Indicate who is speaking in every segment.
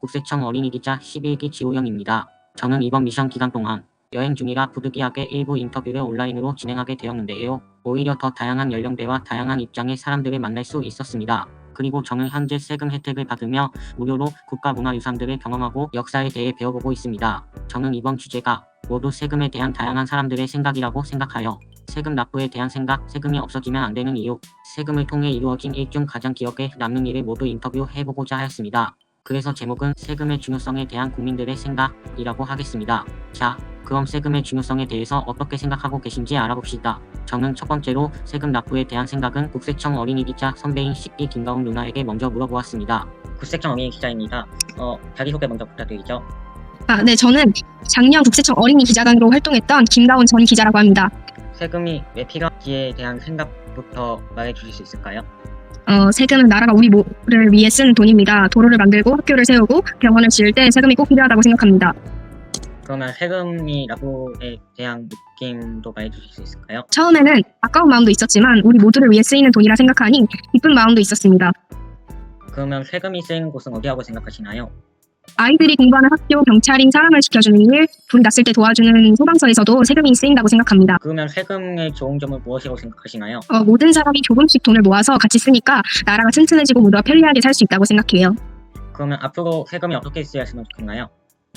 Speaker 1: 국세청 어린이 기자 11기 지호영입니다. 저는 이번 미션 기간 동안 여행 중이라 부득이하게 일부 인터뷰를 온라인으로 진행하게 되었는데요. 오히려 더 다양한 연령대와 다양한 입장의 사람들을 만날 수 있었습니다. 그리고 저는 현재 세금 혜택을 받으며 무료로 국가문화유산들을 경험하고 역사에 대해 배워보고 있습니다. 저는 이번 주제가 모두 세금에 대한 다양한 사람들의 생각이라고 생각하여 세금 납부에 대한 생각, 세금이 없어지면 안 되는 이유, 세금을 통해 이루어진 일 중 가장 기억에 남는 일을 모두 인터뷰해보고자 하였습니다. 그래서 제목은 세금의 중요성에 대한 국민들의 생각이라고 하겠습니다. 자, 그럼 세금의 중요성에 대해서 어떻게 생각하고 계신지 알아봅시다. 저는 첫 번째로 세금 납부에 대한 생각은 국세청 어린이 기자 선배인 10기 김가운 누나에게 먼저 물어보았습니다. 국세청 어린이 기자입니다. 자기소개 먼저 부탁드리죠.
Speaker 2: 네, 저는 작년 국세청 어린이 기자단으로 활동했던 김가운 전 기자라고 합니다.
Speaker 1: 세금이 왜 필요한지에 대한 생각부터 말해주실 수 있을까요?
Speaker 2: 세금은 나라가 우리 모두를 위해 쓴 돈입니다. 도로를 만들고 학교를 세우고 병원을 지을 때 세금이 꼭 필요하다고 생각합니다.
Speaker 1: 그러면 세금이 납부에 대한 느낌도 말해주실 수 있을까요?
Speaker 2: 처음에는 아까운 마음도 있었지만 우리 모두를 위해 쓰이는 돈이라 생각하니 기쁜 마음도 있었습니다.
Speaker 1: 그러면 세금이 쓰이는 곳은 어디라고 생각하시나요?
Speaker 2: 아이들이 공부하는 학교, 경찰인 사람을 지켜주는 일, 불이 났을 때 도와주는 소방서에서도 세금이 쓰인다고 생각합니다.
Speaker 1: 그러면 세금의 좋은 점은 무엇이라고 생각하시나요?
Speaker 2: 모든 사람이 조금씩 돈을 모아서 같이 쓰니까 나라가 튼튼해지고 모두가 편리하게 살 수 있다고 생각해요.
Speaker 1: 그러면 앞으로 세금이 어떻게 쓰였으면 좋겠나요?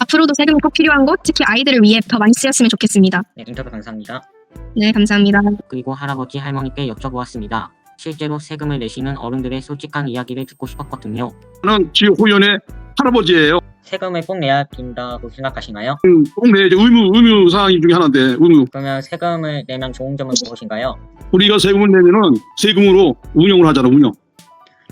Speaker 2: 앞으로도 세금이 꼭 필요한 곳, 특히 아이들을 위해 더 많이 쓰였으면 좋겠습니다.
Speaker 1: 네, 인터뷰 감사합니다.
Speaker 2: 네, 감사합니다.
Speaker 1: 그리고 할아버지 할머니께 여쭤보았습니다. 실제로 세금을 내시는 어른들의 솔직한 이야기를 듣고 싶었거든요.
Speaker 3: 저는 지호연의 할아버지예요.
Speaker 1: 세금을 꼭 내야 된다고 생각하시나요?
Speaker 3: 꼭 내야지. 의무 사항 중에 하나인데 의무.
Speaker 1: 그러면 세금을 내면 좋은 점은 무엇인가요?
Speaker 3: 우리가 세금을 내면은 세금으로 운영을 하잖아. 운영.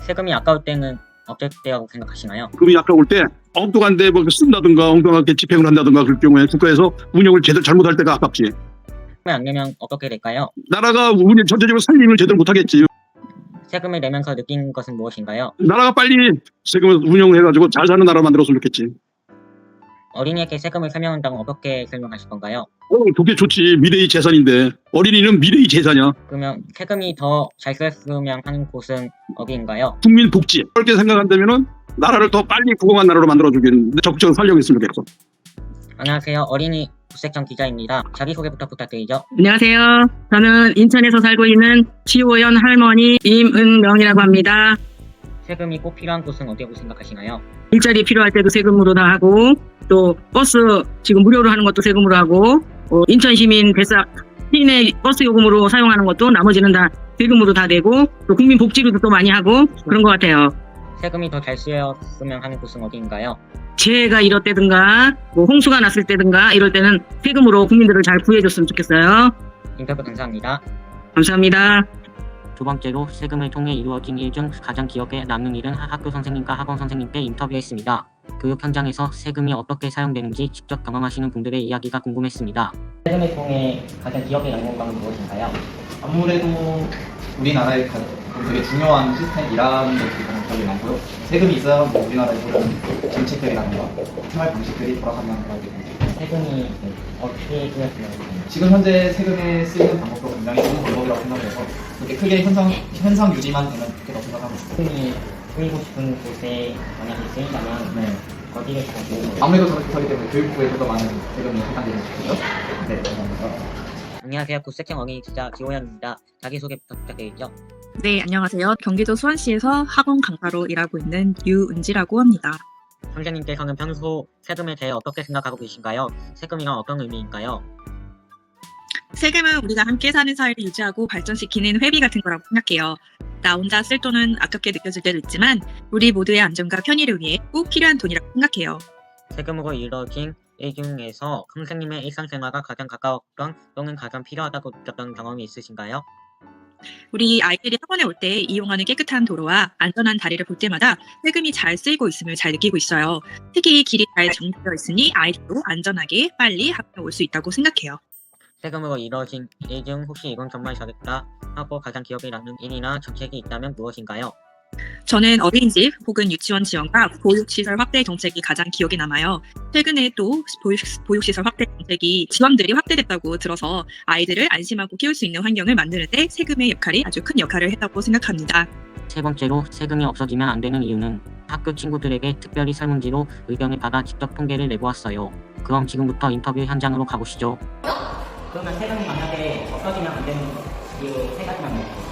Speaker 1: 세금이 아까울 때는 어떨 때라고 생각하시나요?
Speaker 3: 금이 아까울 때 엉뚱한데 뭐 쓴다든가 엉뚱하게 집행을 한다든가 그럴 경우에 국가에서 운영을 제대로 잘못할 때가 아깝지.
Speaker 1: 세금을 안 내면 어떻게 될까요?
Speaker 3: 나라가 운영 전체적으로 살림을 제대로 못하겠지.
Speaker 1: 세금을 내면서 느낀 것은 무엇인가요?
Speaker 3: 나라가 빨리 세금을 운영해가지고 잘 사는 나라 만들었으면 좋겠지.
Speaker 1: 어린이에게 세금을 설명한다면 어떻게 설명하실 건가요?
Speaker 3: 그게 좋지. 미래의 재산인데 어린이는 미래의 재산이야.
Speaker 1: 그러면 세금이 더 잘 쓰였으면 하는 곳은 어디인가요?
Speaker 3: 국민 복지. 그렇게 생각한다면은 나라를 더 빨리 부강한 나라로 만들어주겠는데 적극적으로 살려겠으면 좋겠어.
Speaker 1: 안녕하세요. 어린이 국세청 기자입니다. 자기소개부터 부탁드리죠.
Speaker 4: 안녕하세요. 저는 인천에서 살고 있는 지호연 할머니 임은명이라고 합니다.
Speaker 1: 세금이 꼭 필요한 곳은 어디라고 생각하시나요?
Speaker 4: 일자리 필요할 때도 세금으로 다 하고, 또 버스 지금 무료로 하는 것도 세금으로 하고, 인천 시민 배싹 시내 버스 요금으로 사용하는 것도 나머지는 다 세금으로 다 내고, 또 국민 복지로도 또 많이 하고 그런 것 같아요.
Speaker 1: 세금이 더 잘 쓰였으면 하는 곳은 어디인가요?
Speaker 4: 재해가 이럴 때든가, 홍수가 났을 때든가 이럴 때는 세금으로 국민들을 잘 구해줬으면 좋겠어요.
Speaker 1: 인터뷰 감사합니다.
Speaker 4: 감사합니다.
Speaker 1: 두 번째로 세금을 통해 이루어진 일 중 가장 기억에 남는 일은 학교 선생님과 학원 선생님께 인터뷰했습니다. 교육 현장에서 세금이 어떻게 사용되는지 직접 경험하시는 분들의 이야기가 궁금했습니다. 세금을 통해 가장 기억에 남는 것은 무엇인가요?
Speaker 5: 아무래도 우리나라의 되게 중요한 시스템이라는 것들이 가장 기억에 남고요. 세금이 있어야 우리나라에서 정책들이라든가 생활 방식들이 돌아가는 거라고 생각합니다.
Speaker 1: 세금이 어떻게 쓰였으면 좋겠나요?
Speaker 5: 지금 현재 세금에 쓰이는 방법도 굉장히 좋은 방법이라고 생각해서 그렇게 크게 현상 유지만 되면 좋겠다고 생각하고 있습니다.
Speaker 1: 세금이 쓰이고 싶은 곳에 만약에 쓰인다면
Speaker 5: 네.
Speaker 1: 어디를 가고
Speaker 5: 아무래도 그렇기 때문에 교육부에 더 많은 세금이 해당되는 좋겠죠. 네, 감사합니다.
Speaker 1: 안녕하세요. 국세청 어린이 기자 지호연입니다. 자기소개 부탁드리죠.
Speaker 6: 네, 안녕하세요. 경기도 수원시에서 학원 강사로 일하고 있는 유은지라고 합니다.
Speaker 1: 선생님께서는 평소 세금에 대해 어떻게 생각하고 계신가요? 세금이란 어떤 의미인가요?
Speaker 6: 세금은 우리가 함께 사는 사회를 유지하고 발전시키는 회비 같은 거라고 생각해요. 나 혼자 쓸 돈은 아깝게 느껴질 때도 있지만 우리 모두의 안전과 편의를 위해 꼭 필요한 돈이라고 생각해요.
Speaker 1: 세금으로 이루어진 일 중에서 선생님의 일상생활과 가장 가까웠던 또는 가장 필요하다고 느꼈던 경험이 있으신가요?
Speaker 6: 우리 아이들이 학원에 올 때 이용하는 깨끗한 도로와 안전한 다리를 볼 때마다 세금이 잘 쓰이고 있음을 잘 느끼고 있어요. 특히 길이 잘 정비되어 있으니 아이들도 안전하게 빨리 학교에 올 수 있다고 생각해요.
Speaker 1: 세금으로 이루어진 일 중 혹시 이건 정말 잘했다 하고 가장 기억에 남는 일이나 정책이 있다면 무엇인가요?
Speaker 6: 저는 어린이집 혹은 유치원 지원과 보육시설 확대 정책이 가장 기억에 남아요. 최근에 또 보육시설 확대 정책이 지원들이 확대됐다고 들어서 아이들을 안심하고 키울 수 있는 환경을 만드는 데 세금의 역할이 아주 큰 역할을 했다고 생각합니다.
Speaker 1: 세 번째로 세금이 없어지면 안 되는 이유는 학교 친구들에게 특별히 설문지로 의견을 받아 직접 통계를 내보았어요. 그럼 지금부터 인터뷰 현장으로 가보시죠.
Speaker 7: 그러면 세금이 만약에 없어지면 안 되는 이유 세 가지만 얘기해주세요.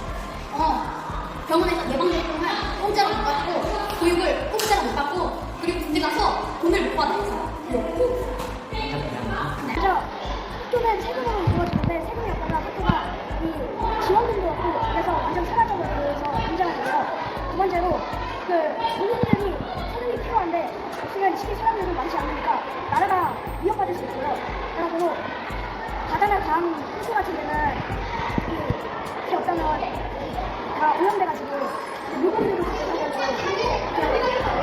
Speaker 8: 병원에서 예방접종을 공짜로 못 받고 교육을 공짜로 못 받고 그리고 군대 가서 돈을 못 받아서
Speaker 9: 그래서 학교는 세금으로 이루어지는데 세금이 없다면 학교가 이 지원금도 없고 그래서 완전 사라져버려. 그래서 문제가 되고요. 두 번째로 국민들이 세금이 필요한데 없으면 시킬 사람들도 많지 않으니까 나라가 위협받을 수 있고요. 그리고 바다나 강 호수 같은 데는 그게 없다면 다 오염돼가지고 물고기들도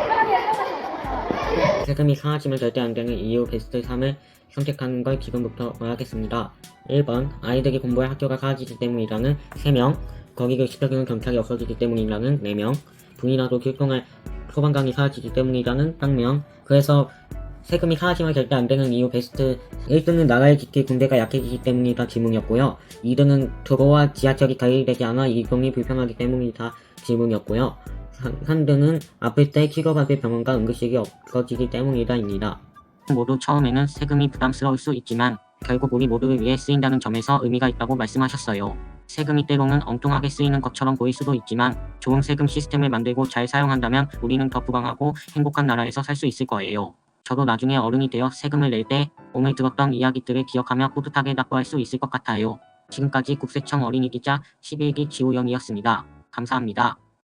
Speaker 9: 편하게 사용할 수 없으니까.
Speaker 1: 세금이 사라지면 절대 안 되는 이유 베스트 3을 선택하는 걸 지금부터 말하겠습니다. 1번 아이들이 공부할 학교가 사라지기 때문이라는 3명, 거기를 지켜주는 경찰이 없어지기 때문이라는 4명, 분이라도 교통할 소방관이 사라지기 때문이라는 1명. 그래서 세금이 사라지면 절대 안 되는 이유 베스트 1등은 나라를 지킬 군대가 약해지기 때문이다 질문이었고요. 2등은 도로와 지하철이 관리되지 않아 이동이 불편하기 때문이다 질문이었고요. 3등은 아플 때 치료받을 병원과 응급실이 없어지기 때문이다입니다. 모두 처음에는 세금이 부담스러울 수 있지만 결국 우리 모두를 위해 쓰인다는 점에서 의미가 있다고 말씀하셨어요. 세금이 때로는 엉뚱하게 쓰이는 것처럼 보일 수도 있지만 좋은 세금 시스템을 만들고 잘 사용한다면 우리는 더 부강하고 행복한 나라에서 살 수 있을 거예요. 저도 나중에 어른이 되어 세금을 낼 때 오늘 들었던 이야기들을 기억하며 뿌듯하게 납부할 수 있을 것 같아요. 지금까지 국세청 어린이 기자 11기 지호영이었습니다. 감사합니다.